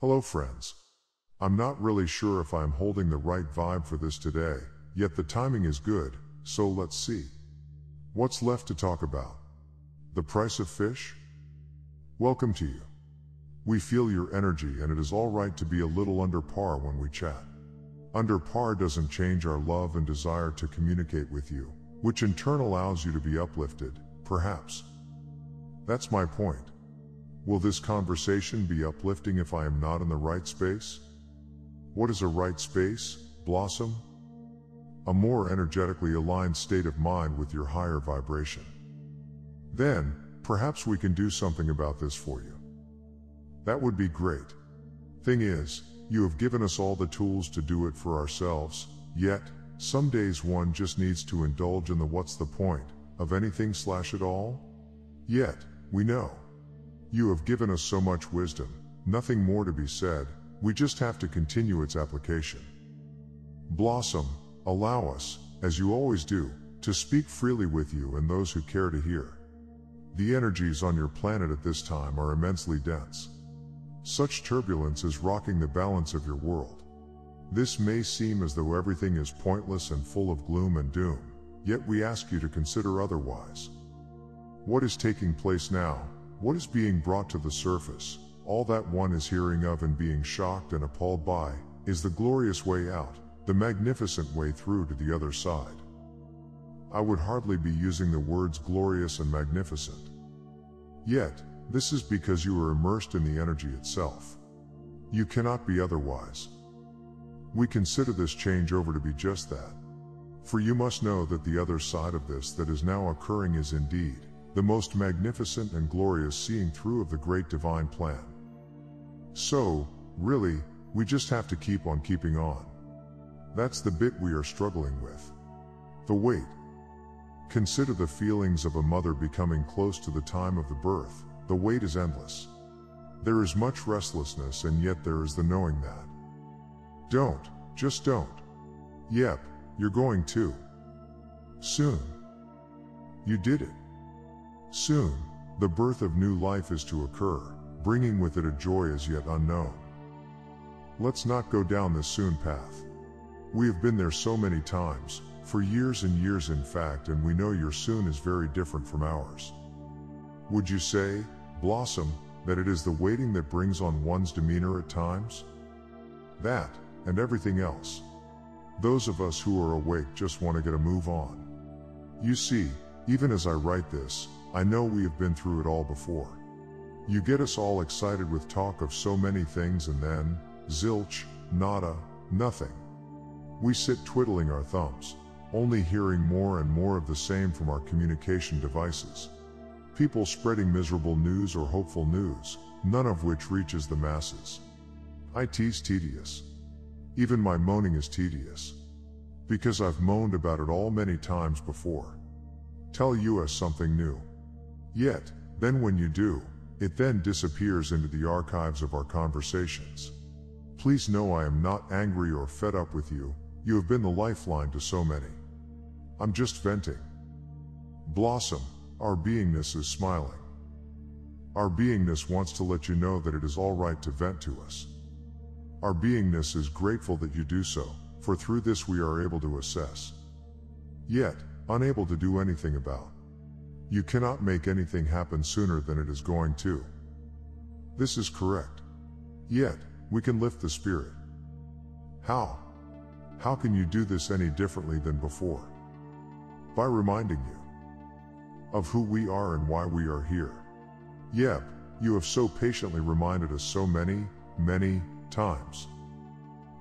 Hello friends. I'm not really sure if I'm holding the right vibe for this today, yet the timing is good, so let's see. What's left to talk about? The price of fish? Welcome to you. We feel your energy and it is alright to be a little under par when we chat. Under par doesn't change our love and desire to communicate with you, which in turn allows you to be uplifted, perhaps. That's my point. Will this conversation be uplifting if I am not in the right space? What is a right space, Blossom? A more energetically aligned state of mind with your higher vibration. Then, perhaps we can do something about this for you. That would be great. Thing is, you have given us all the tools to do it for ourselves, yet, some days one just needs to indulge in the what's the point of anything / it all? Yet, we know. You have given us so much wisdom, nothing more to be said, we just have to continue its application. Blossom, allow us, as you always do, to speak freely with you and those who care to hear. The energies on your planet at this time are immensely dense. Such turbulence is rocking the balance of your world. This may seem as though everything is pointless and full of gloom and doom, yet we ask you to consider otherwise. What is taking place now? What is being brought to the surface, all that one is hearing of and being shocked and appalled by, is the glorious way out, the magnificent way through to the other side. I would hardly be using the words glorious and magnificent. Yet, this is because you are immersed in the energy itself. You cannot be otherwise. We consider this changeover to be just that. For you must know that the other side of this that is now occurring is indeed the most magnificent and glorious seeing through of the great divine plan. So, really, we just have to keep on keeping on. That's the bit we are struggling with. The wait. Consider the feelings of a mother becoming close to the time of the birth. The wait is endless. There is much restlessness and yet there is the knowing that. Don't, just don't. Yep, you're going to. Soon. You did it. Soon, the birth of new life is to occur, bringing with it a joy as yet unknown. Let's not go down this soon path. We have been there so many times, for years and years in fact, and we know your soon is very different from ours. Would you say, Blossom, that it is the waiting that brings on one's demeanor at times? That, and everything else. Those of us who are awake just want to get a move on. You see, even as I write this, I know we have been through it all before. You get us all excited with talk of so many things and then, zilch, nada, nothing. We sit twiddling our thumbs, only hearing more and more of the same from our communication devices. People spreading miserable news or hopeful news, none of which reaches the masses. It's tedious. Even my moaning is tedious. Because I've moaned about it all many times before. Tell you as something new. Yet, then when you do, it then disappears into the archives of our conversations. Please know I am not angry or fed up with you, you have been the lifeline to so many. I'm just venting. Blossom, our beingness is smiling. Our beingness wants to let you know that it is all right to vent to us. Our beingness is grateful that you do so, for through this we are able to assess. Yet, unable to do anything about. You cannot make anything happen sooner than it is going to. This is correct. Yet, we can lift the spirit. How? How can you do this any differently than before? By reminding you of who we are and why we are here. Yep, you have so patiently reminded us so many, many times.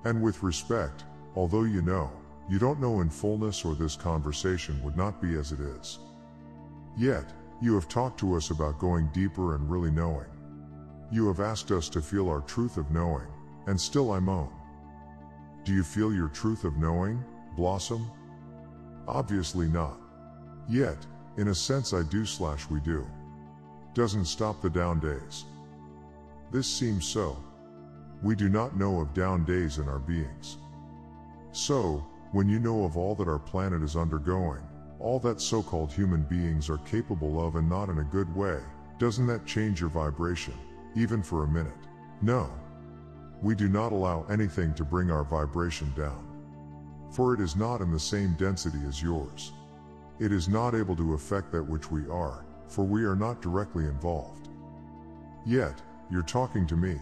And with respect, although you don't know in fullness or this conversation would not be as it is. Yet, you have talked to us about going deeper and really knowing. You have asked us to feel our truth of knowing, and still I moan. Do you feel your truth of knowing, Blossom? Obviously not. Yet, in a sense I do / we do. Doesn't stop the down days. This seems so. We do not know of down days in our beings. So, when you know of all that our planet is undergoing, all that so-called human beings are capable of and not in a good way, doesn't that change your vibration, even for a minute? No. We do not allow anything to bring our vibration down. For it is not in the same density as yours. It is not able to affect that which we are, for we are not directly involved. Yet, you're talking to me.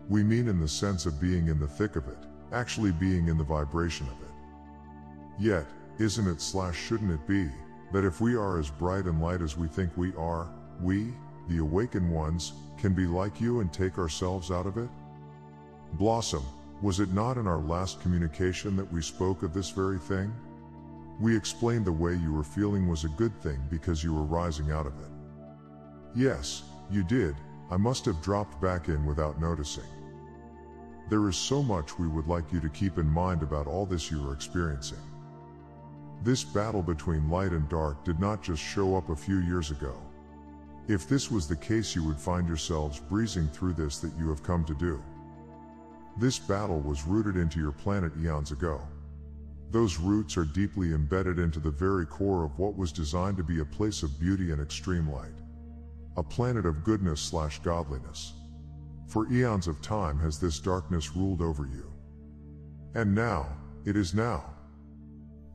We mean in the sense of being in the thick of it, actually being in the vibration of it. Yet, isn't it/shouldn't it be, that if we are as bright and light as we think we are, we, the awakened ones, can be like you and take ourselves out of it? Blossom, was it not in our last communication that we spoke of this very thing? We explained the way you were feeling was a good thing because you were rising out of it. Yes, you did. I must have dropped back in without noticing. There is so much we would like you to keep in mind about all this you are experiencing. This battle between light and dark did not just show up a few years ago. If this was the case, you would find yourselves breezing through this that you have come to do. This battle was rooted into your planet eons ago. Those roots are deeply embedded into the very core of what was designed to be a place of beauty and extreme light. A planet of goodness/godliness. For eons of time has this darkness ruled over you. And now, it is now,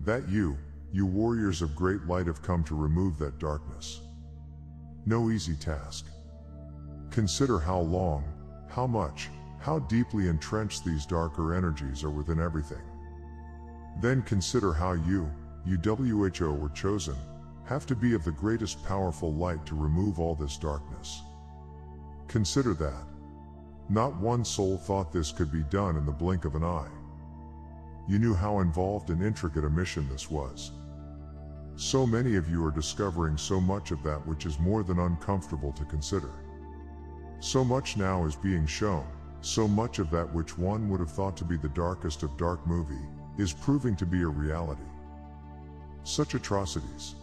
that you warriors of great light have come to remove that darkness. No easy task. Consider how long, how much, how deeply entrenched these darker energies are within everything. Then consider how you were chosen, have to be of the greatest powerful light to remove all this darkness. Consider that. Not one soul thought this could be done in the blink of an eye. You knew how involved and intricate a mission this was. So many of you are discovering so much of that which is more than uncomfortable to consider. So much now is being shown, so much of that which one would have thought to be the darkest of dark movie, is proving to be a reality. Such atrocities.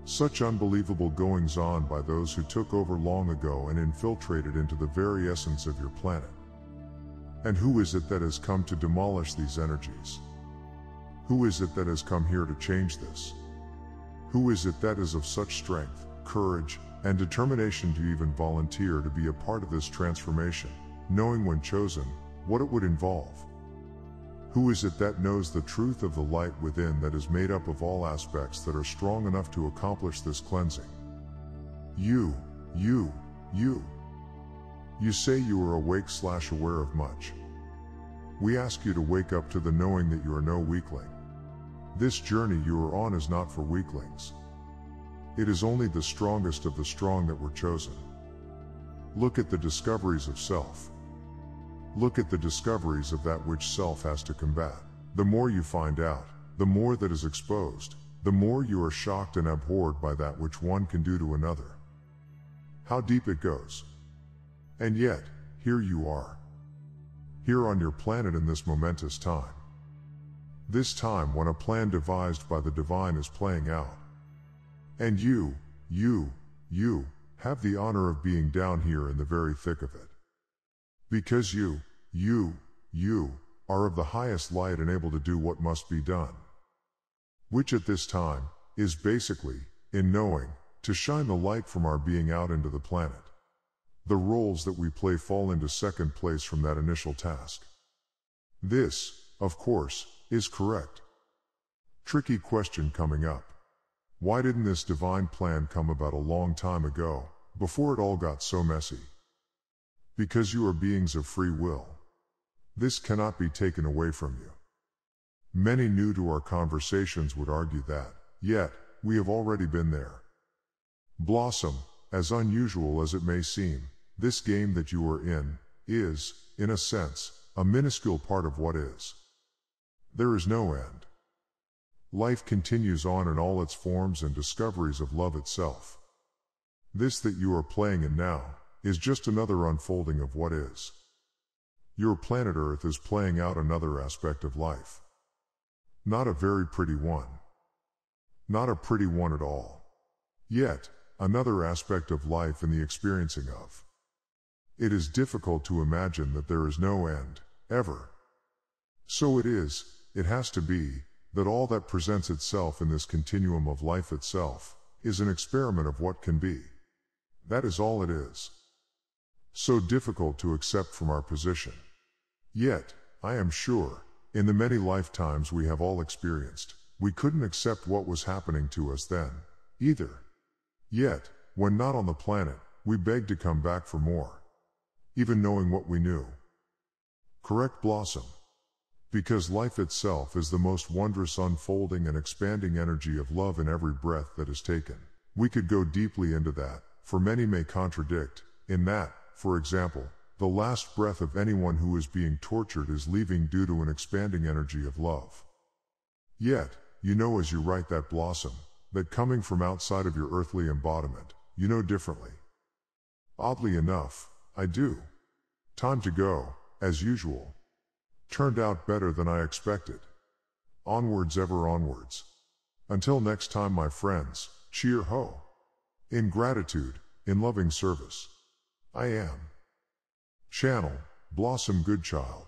Such unbelievable goings-on by those who took over long ago and infiltrated into the very essence of your planet. And who is it that has come to demolish these energies? Who is it that has come here to change this? Who is it that is of such strength, courage, and determination to even volunteer to be a part of this transformation, knowing when chosen, what it would involve? Who is it that knows the truth of the light within that is made up of all aspects that are strong enough to accomplish this cleansing? You say you are awake/aware of much. We ask you to wake up to the knowing that you are no weakling. This journey you are on is not for weaklings. It is only the strongest of the strong that were chosen. Look at the discoveries of self. Look at the discoveries of that which self has to combat. The more you find out, the more that is exposed, the more you are shocked and abhorred by that which one can do to another. How deep it goes. And yet, here you are. Here on your planet in this momentous time. This time when a plan devised by the divine is playing out. And you have the honor of being down here in the very thick of it. Because you are of the highest light and able to do what must be done. Which at this time, is basically, in knowing, to shine the light from our being out into the planet. The roles that we play fall into second place from that initial task. This, of course, is correct. Tricky question coming up. Why didn't this divine plan come about a long time ago, before it all got so messy? Because you are beings of free will. This cannot be taken away from you. Many new to our conversations would argue that, yet, we have already been there. Blossom, as unusual as it may seem, this game that you are in, is, in a sense, a minuscule part of what is. There is no end. Life continues on in all its forms and discoveries of love itself. This that you are playing in now, is just another unfolding of what is. Your planet Earth is playing out another aspect of life. Not a very pretty one. Not a pretty one at all. Yet, another aspect of life in the experiencing of. It is difficult to imagine that there is no end, ever. So it has to be, that all that presents itself in this continuum of life itself, is an experiment of what can be. That is all it is. So difficult to accept from our position. Yet, I am sure, in the many lifetimes we have all experienced, we couldn't accept what was happening to us then, either. Yet, when not on the planet, we begged to come back for more. Even knowing what we knew. Correct, Blossom? Because life itself is the most wondrous unfolding and expanding energy of love in every breath that is taken. We could go deeply into that, for many may contradict, in that, for example, the last breath of anyone who is being tortured is leaving due to an expanding energy of love. Yet, you know as you write that, Blossom, that coming from outside of your earthly embodiment, you know differently. Oddly enough, I do. Time to go, as usual. Turned out better than I expected. Onwards, ever onwards. Until next time, my friends, cheer ho. In gratitude, in loving service. I am. Channel, Blossom Goodchild.